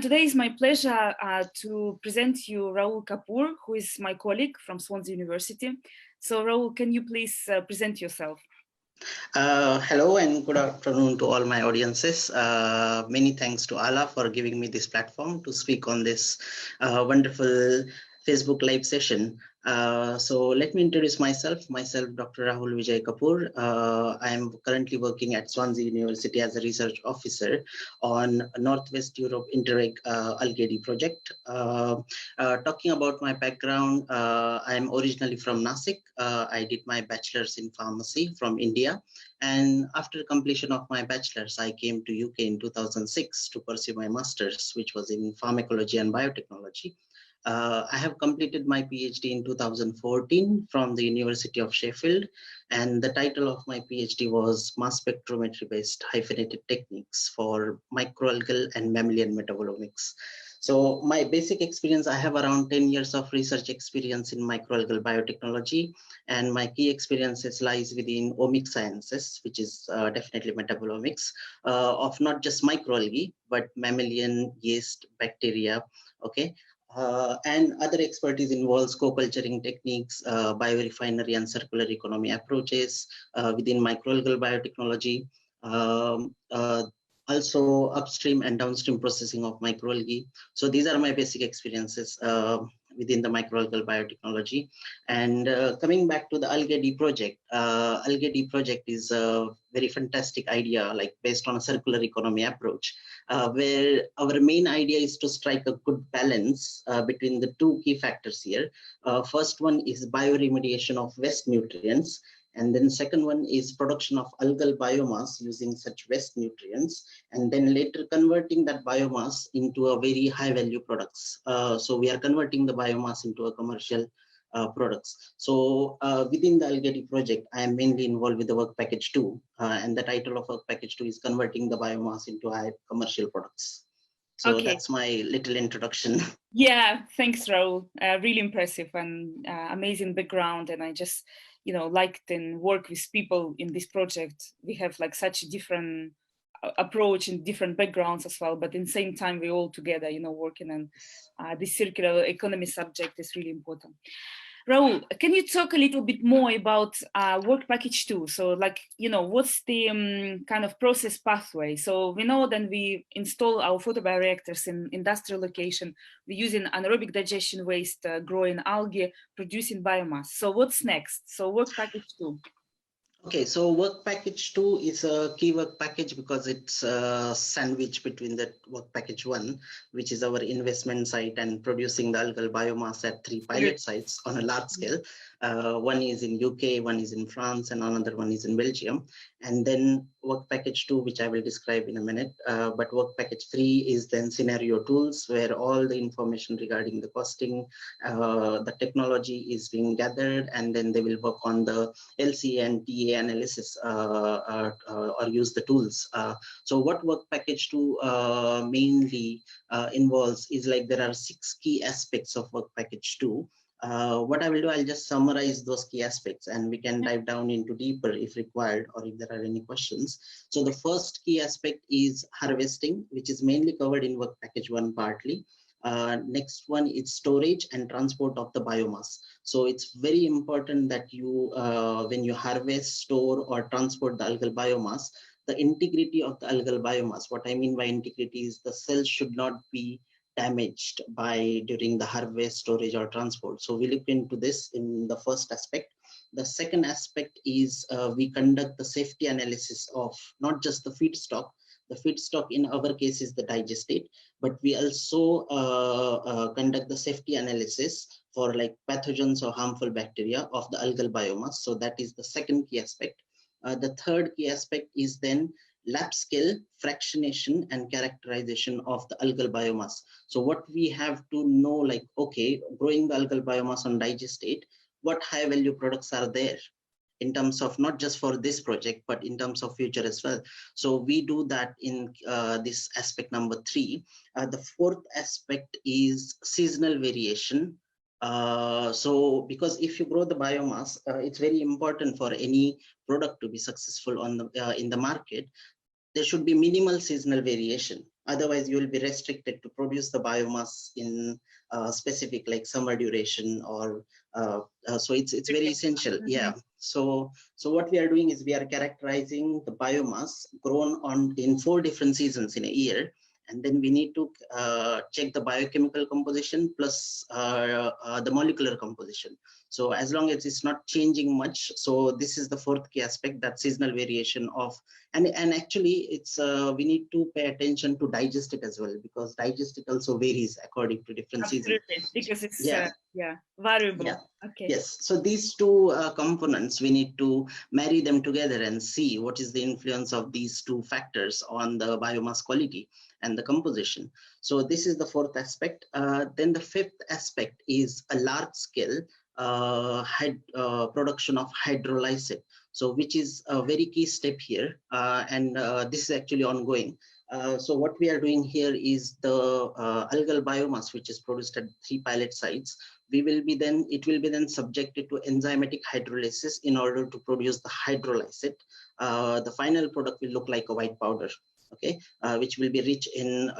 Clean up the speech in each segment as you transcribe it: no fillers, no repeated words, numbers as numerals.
today is my pleasure to present you Rahul Kapoore, who is my colleague from Swansea University. So Rahul, can you please present yourself? Hello and good afternoon to all my audiences. Many thanks to Allah for giving me this platform to speak on this wonderful Facebook live session. So let me introduce myself, Dr. Rahul Vijay Kapoore. I am currently working at Swansea University as a research officer on Northwest Europe Interreg ALG-AD project. Talking about my background, I am originally from Nasik. I did my bachelor's in pharmacy from India. And after completion of my bachelor's, I came to UK in 2006 to pursue my master's, which was in pharmacology and biotechnology. I have completed my PhD in 2014 from the University of Sheffield, and the title of my PhD was Mass Spectrometry-based Hyphenated Techniques for Microalgal and Mammalian Metabolomics. So my basic experience, I have around 10 years of research experience in microalgal biotechnology, and my key experiences lies within omic sciences, which is definitely metabolomics of not just microalgae, but mammalian, yeast, bacteria, okay? And other expertise involves co-culturing techniques, biorefinery and circular economy approaches within microalgal biotechnology, also upstream and downstream processing of microalgae. So these are my basic experiences within the microalgal biotechnology. And coming back to the ALG-AD project, ALG-AD project is a very fantastic idea, like based on a circular economy approach, where our main idea is to strike a good balance between the two key factors here. First one is bioremediation of waste nutrients. And then second one is production of algal biomass using such waste nutrients, and then later converting that biomass into a very high value products. So we are converting the biomass into a commercial products. So within the ALG-AD project, I am mainly involved with the work package 2, and the title of work package 2 is converting the biomass into high commercial products. So okay, that's my little introduction. Yeah, thanks, Rahul. Really impressive and amazing background, and I just liked and work with people in this project. We have like such a different approach and different backgrounds as well, but in the same time we're all together working on this circular economy subject is really important. Rahul, can you talk a little bit more about work package 2? So like, what's the kind of process pathway? So we know that we install our photobioreactors in industrial location. We're using anaerobic digestion waste, growing algae, producing biomass. So what's next? So work package 2. Okay, so work package 2 is a key work package because it's a sandwich between the work package 1, which is our investment site and producing the algal biomass at 3 pilot sites on a large scale. One is in UK, one is in France, and another one is in Belgium. And then work package 2, which I will describe in a minute. But work package 3 is then scenario tools, where all the information regarding the costing, the technology is being gathered, and then they will work on the LC and TA analysis or use the tools. So what work package 2 mainly involves is like there are 6 key aspects of work package 2. What I will do, I'll just summarize those key aspects and we can dive down into deeper if required or if there are any questions. So the first key aspect is harvesting, which is mainly covered in work package 1 partly. Next one is storage and transport of the biomass. So it's very important that you, when you harvest, store or transport the algal biomass, the integrity of the algal biomass. What I mean by integrity is the cells should not be damaged during the harvest, storage or transport. So we look into this in the first aspect. The second aspect is we conduct the safety analysis of not just the feedstock. The feedstock in our case is the digestate, but we also conduct the safety analysis for like pathogens or harmful bacteria of the algal biomass. So that is the second key aspect. The third key aspect is then lab scale fractionation and characterization of the algal biomass. So what we have to know, like, okay, growing the algal biomass on digestate, what high value products are there in terms of not just for this project, but in terms of future as well. So we do that in this aspect number 3. The fourth aspect is seasonal variation. So because if you grow the biomass, it's very important for any product to be successful on the in the market. There should be minimal seasonal variation. Otherwise, you will be restricted to produce the biomass in specific like summer duration or so it's very essential. Yeah. So what we are doing is we are characterizing the biomass grown on in 4 different seasons in a year. And then we need to check the biochemical composition plus the molecular composition. So as long as it's not changing much, so this is the 4th key aspect, that seasonal variation of, and actually it's we need to pay attention to digestate as well, because digestate also varies according to different seasons. Absolutely, because it's Yeah. variable. Yeah. Okay. Yes. So these 2 components, we need to marry them together and see what is the influence of these 2 factors on the biomass quality and the composition. So this is the 4th aspect. Then the 5th aspect is a large scale production of hydrolysate. So which is a very key step here. And this is actually ongoing. So what we are doing here is the algal biomass, which is produced at 3 pilot sites. It will be then subjected to enzymatic hydrolysis in order to produce the hydrolysate. The final product will look like a white powder, okay, which will be rich in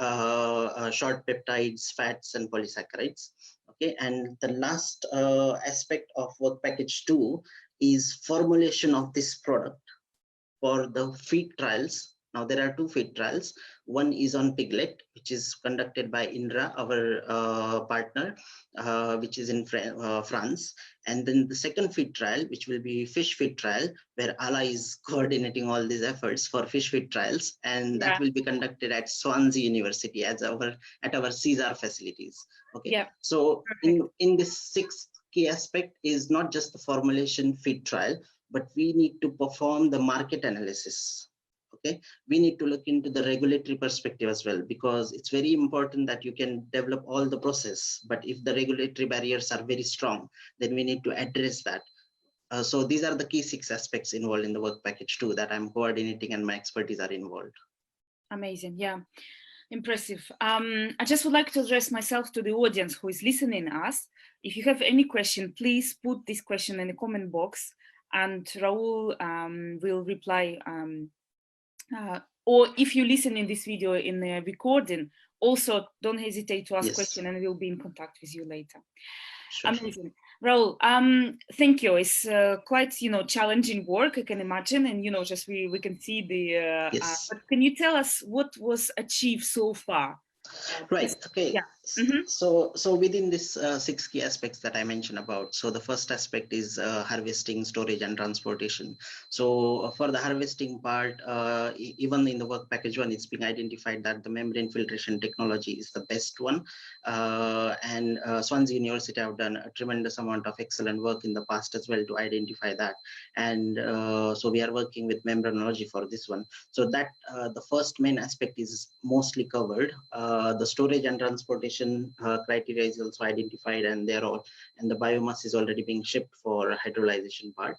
short peptides, fats, and polysaccharides. Okay, and the last aspect of work package 2 is formulation of this product for the feed trials. Now there are 2 feed trials. One is on piglet, which is conducted by INRA, our partner, which is in France. And then the second feed trial, which will be fish feed trial, where ALA is coordinating all these efforts for fish feed trials. And that will be conducted at Swansea University at our CSAR facilities. Okay. Yeah. So in this 6th key aspect is not just the formulation feed trial, but we need to perform the market analysis. Okay, we need to look into the regulatory perspective as well, because it's very important that you can develop all the process, but if the regulatory barriers are very strong, then we need to address that. So these are the key 6 aspects involved in the work package 2 that I'm coordinating, and my expertise are involved. Amazing. Yeah. Impressive. I just would like to address myself to the audience who is listening us. If you have any question, please put this question in the comment box, and Rahul will reply. Or if you listen in this video in the recording, also don't hesitate to ask questions, and we'll be in contact with you later. Sure. Amazing. Rahul, thank you. It's quite, challenging work, I can imagine. And, just we can see the, but can you tell us what was achieved so far? Right. Okay. Yeah. So within this 6 key aspects that I mentioned about, so the first aspect is harvesting, storage, and transportation. So for the harvesting part, even in the work package 1, it's been identified that the membrane filtration technology is the best one. And Swansea University have done a tremendous amount of excellent work in the past as well to identify that. And so we are working with membranology for this one. So that the first main aspect is mostly covered. The storage and transportation criteria is also identified, and and the biomass is already being shipped for hydrolyzation part.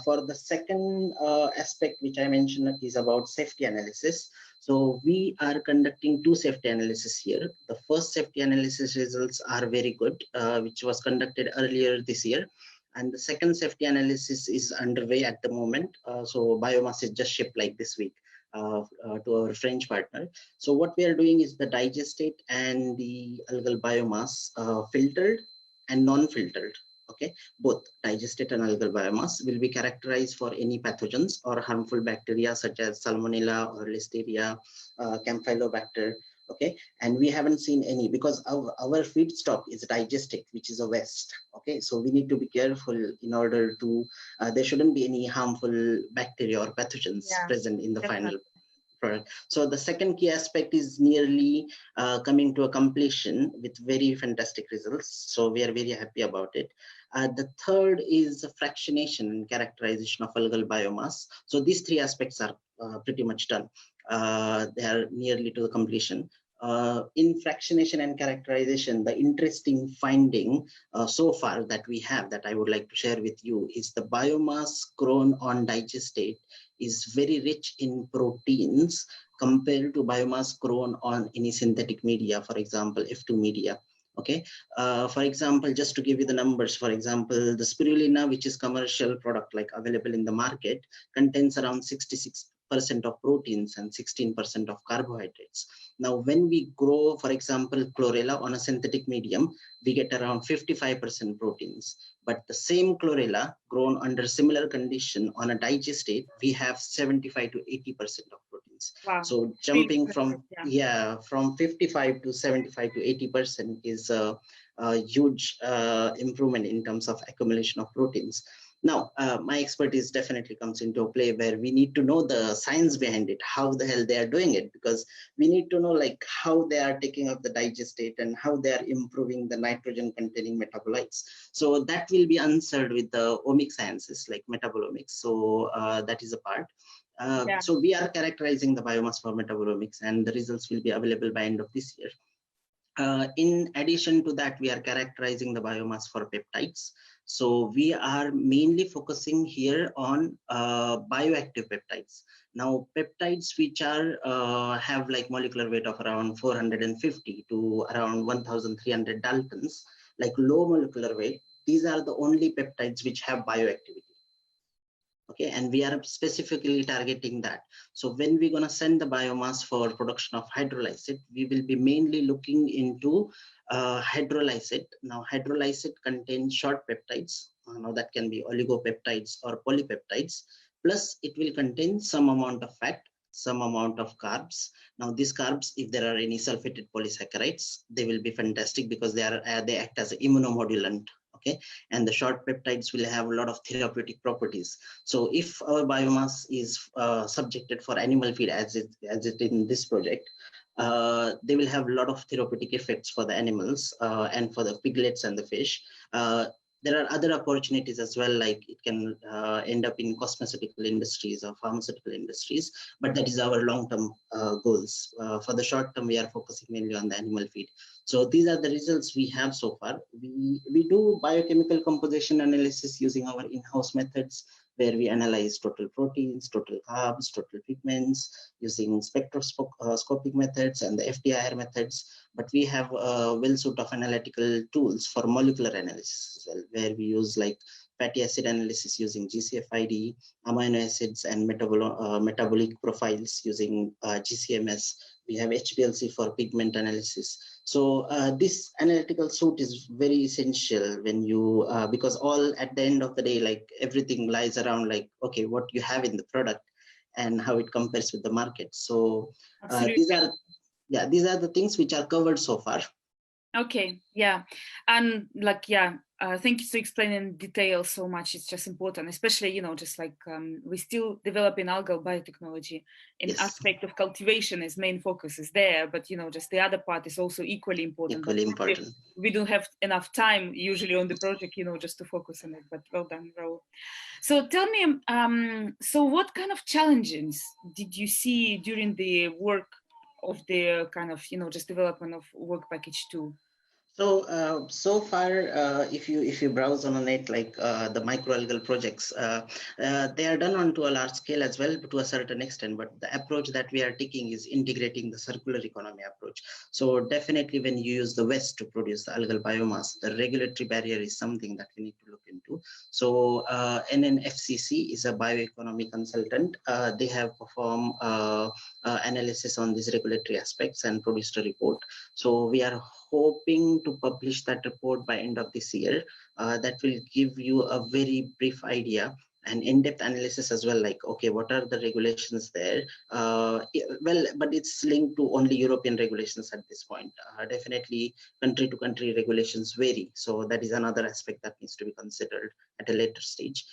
For the second aspect, which I mentioned, is about safety analysis. So we are conducting 2 safety analysis here. The first safety analysis results are very good, which was conducted earlier this year. And the second safety analysis is underway at the moment. So biomass is just shipped like this week to our French partner. So what we are doing is the digestate and the algal biomass filtered and non-filtered. Okay, both digestate and algal biomass will be characterized for any pathogens or harmful bacteria such as Salmonella or Listeria, Campylobacter. Okay, and we haven't seen any, because our feedstock is digestate, which is a waste. Okay, so we need to be careful in order to there shouldn't be any harmful bacteria or pathogens present in the final product. So the second key aspect is nearly coming to a completion with very fantastic results. So we are very happy about it. The third is fractionation and characterization of algal biomass. So these 3 aspects are pretty much done. They are nearly to the completion. In fractionation and characterization, the interesting finding so far that we have, that I would like to share with you, is the biomass grown on digestate is very rich in proteins compared to biomass grown on any synthetic media, for example, F2 media. Okay, for example, just to give you the numbers, for example, the spirulina, which is commercial product like available in the market, contains around 66 of proteins and 16% of carbohydrates. Now, when we grow, for example, chlorella on a synthetic medium, we get around 55% proteins. But the same chlorella grown under similar condition on a digestate, we have 75 to 80% of proteins. Wow. So jumping from from 55 to 75 to 80% is a huge improvement in terms of accumulation of proteins. Now, my expertise definitely comes into play where we need to know the science behind it, how the hell they are doing it, because we need to know like how they are taking up the digestate and how they are improving the nitrogen containing metabolites. So that will be answered with the omic sciences like metabolomics. So that is a part. So we are characterizing the biomass for metabolomics, and the results will be available by end of this year. In addition to that, we are characterizing the biomass for peptides. So we are mainly focusing here on bioactive peptides. Now, peptides which are have like molecular weight of around 450 to around 1,300 Daltons, like low molecular weight, these are the only peptides which have bioactivity. Okay, and we are specifically targeting that. So when we're going to send the biomass for production of hydrolysate, we will be mainly looking into hydrolysate. Now, hydrolysate contains short peptides. Now that can be oligopeptides or polypeptides. Plus, it will contain some amount of fat, some amount of carbs. Now, these carbs, if there are any sulfated polysaccharides, they will be fantastic because they act as an immunomodulant. Okay, and the short peptides will have a lot of therapeutic properties. So if our biomass is subjected for animal feed as it in this project, they will have a lot of therapeutic effects for the animals and for the piglets and the fish. There are other opportunities as well, like it can end up in cosmeceutical industries or pharmaceutical industries, but that is our long-term goals. For the short term, we are focusing mainly on the animal feed. So these are the results we have so far. We do biochemical composition analysis using our in-house methods, where we analyze total proteins, total carbs, total pigments using spectroscopic methods and the FTIR methods. But we have a well suite of analytical tools for molecular analysis as well, where we use like fatty acid analysis using GCFID, amino acids and metabolic profiles using GCMS. We have HPLC for pigment analysis. So this analytical suite is very essential when you, because all at the end of the day, like everything lies around like, okay, what you have in the product and how it compares with the market. So these are the things which are covered so far. Okay, yeah, and like, thank you for explaining in detail so much. It's just important, especially, just like we're still developing algal biotechnology. In aspect of cultivation, is main focus is there, but just the other part is also equally important. Equally important. We don't have enough time usually on the project, just to focus on it. But well done, Rahul. So tell me, so what kind of challenges did you see during the work of the kind of just development of work package 2? So so far, if you browse on a net, like the microalgal projects, they are done onto a large scale as well, to a certain extent. But the approach that we are taking is integrating the circular economy approach. So definitely, when you use the waste to produce the algal biomass, the regulatory barrier is something that we need to look into. So NNFCC is a bioeconomy consultant. They have performed analysis on these regulatory aspects and produced a report. So we are hoping to publish that report by end of this year. That will give you a very brief idea and in-depth analysis as well, like, okay, what are the regulations there? Well, but it's linked to only European regulations at this point. Definitely country to country regulations vary. So that is another aspect that needs to be considered at a later stage.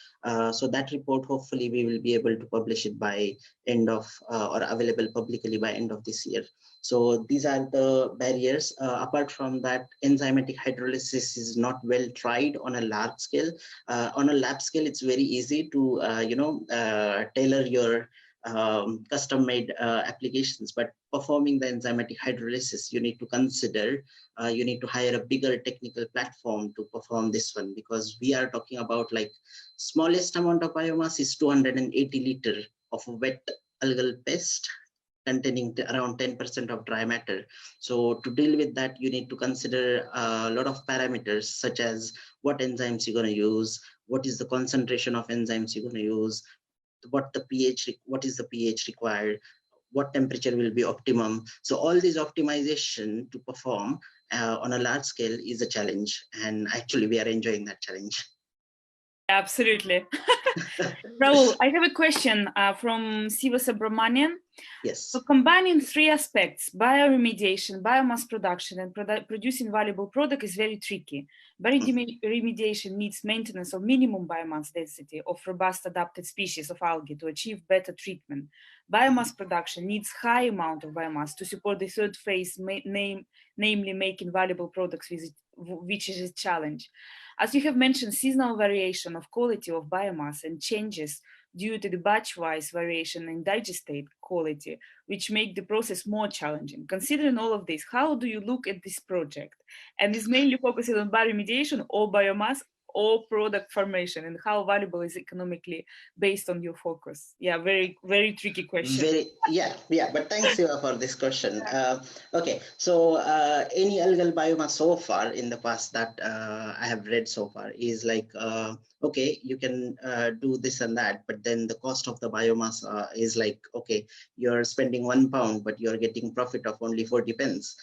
So that report, hopefully we will be able to publish it by end of, or available publicly by end of this year. So these are the barriers. Apart from that, enzymatic hydrolysis is not well tried on a large scale. On a lab scale, it's very easy to tailor your custom-made applications, but performing the enzymatic hydrolysis, you need to consider, you need to hire a bigger technical platform to perform this one, because we are talking about like smallest amount of biomass is 280 liter of wet algal paste containing around 10% of dry matter. So to deal with that, you need to consider a lot of parameters, such as what enzymes you're going to use, what is the concentration of enzymes you're going to use, what the pH, what is the pH required, what temperature will be optimum. So all these optimization to perform on a large scale is a challenge, and actually we are enjoying that challenge. Absolutely. Rahul, I have a question from Siva Subramanian. Yes. So combining three aspects, bioremediation, biomass production, and producing valuable product is very tricky. Bioremediation needs maintenance of minimum biomass density of robust adapted species of algae to achieve better treatment. Biomass production needs high amount of biomass to support the third phase, namely making valuable products, which is a challenge. As you have mentioned, seasonal variation of quality of biomass and changes due to the batch-wise variation in digestate quality, which make the process more challenging. Considering all of this, how do you look at this project? And is mainly focusing on bioremediation or biomass or product formation, and how valuable is economically based on your focus? Yeah, very, very tricky question. Yeah, but thanks, Siva, for this question. Okay, so any algal biomass so far in the past that I have read so far is like, okay, you can do this and that, but then the cost of the biomass is like, okay, you're spending £1, but you're getting profit of only 40 pence.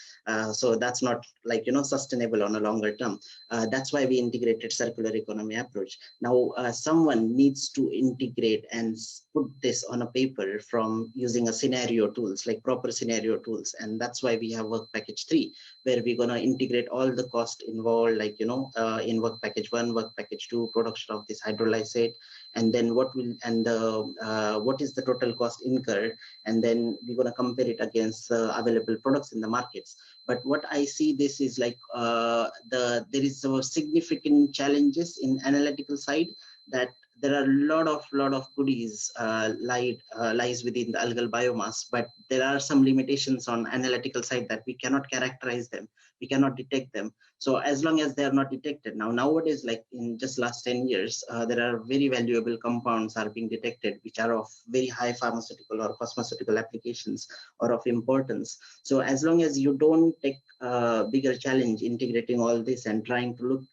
So that's not like, sustainable on a longer term. That's why we integrated circular economy approach. Now, someone needs to integrate and put this on a paper from using a scenario tools, like proper scenario tools. And that's why we have work package 3, where we're going to integrate all the cost involved, like, in work package 1, work package 2, production of this hydrolysate, and then what is the total cost incurred, and then we're going to compare it against available products in the markets. But what I see this is like there is some significant challenges in analytical side, that there are a lot of goodies lies within the algal biomass, but there are some limitations on analytical side that we cannot characterize them, we cannot detect them. So as long as they are not detected, nowadays, like in just last 10 years, there are very valuable compounds are being detected, which are of very high pharmaceutical or cosmeceutical applications or of importance. So as long as you don't take a bigger challenge integrating all this and trying to look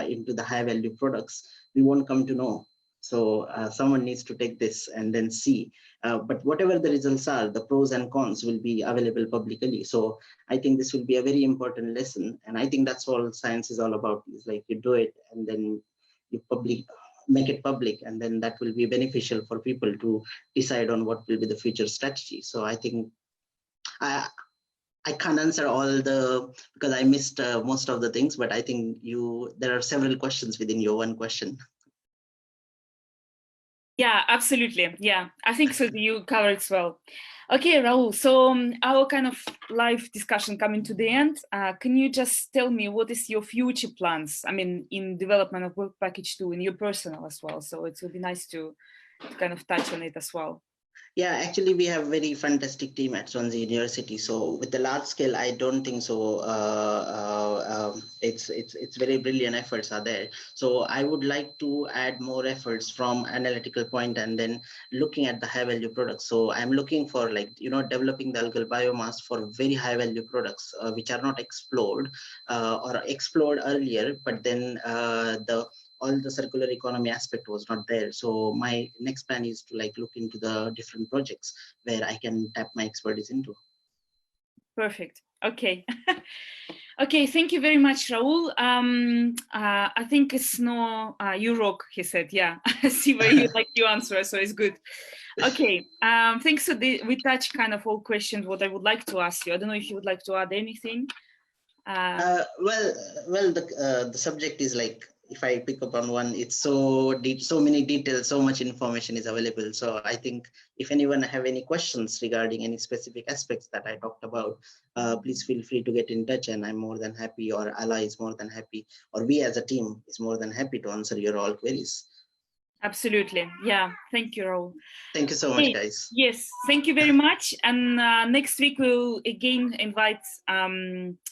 into the high value products, we won't come to know. So someone needs to take this and then see. But whatever the results are, the pros and cons will be available publicly. So I think this will be a very important lesson. And I think that's all science is all about. It's like you do it and then you make it public, and then that will be beneficial for people to decide on what will be the future strategy. So I think I can't answer all because I missed most of the things, but I think there are several questions within your one question. Yeah, absolutely. Yeah, I think so. You covered it well. Okay, Rahul, so our kind of live discussion coming to the end. Can you just tell me what is your future plans? I mean, in development of work package 2, in your personal as well. So it would be nice to kind of touch on it as well. Yeah, actually, we have very fantastic team at Swansea University. So with the large scale, I don't think so. It's very brilliant efforts are there. So I would like to add more efforts from analytical point and then looking at the high value products. So I'm looking for developing the algal biomass for very high value products which are not explored or explored earlier, but then all the circular economy aspect was not there. So my next plan is to look into the different projects where I can tap my expertise into. Perfect. Okay. Okay, thank you very much, Rahul. I think it's you rock, he said. Yeah, I see where you like your answer, so it's good. Okay, thanks. So we touched kind of all questions what I would like to ask you. I don't know if you would like to add anything. Well, the subject is like, if I pick up on one, it's so deep, so many details, so much information is available. So I think if anyone have any questions regarding any specific aspects that I talked about, please feel free to get in touch, and I'm more than happy, or Ally is more than happy, or we as a team is more than happy to answer your all queries. Absolutely. Yeah. Thank you, Rahul. Thank you so much, guys. Yes. Thank you very much. And next week we'll again invite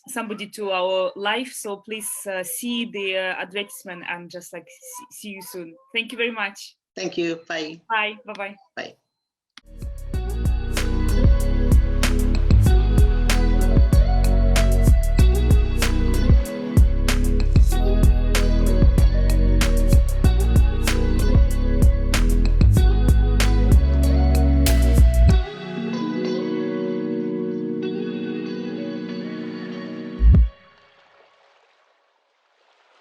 somebody to our live. So please see the advertisement and just see you soon. Thank you very much. Thank you. Bye. Bye. Bye-bye. Bye.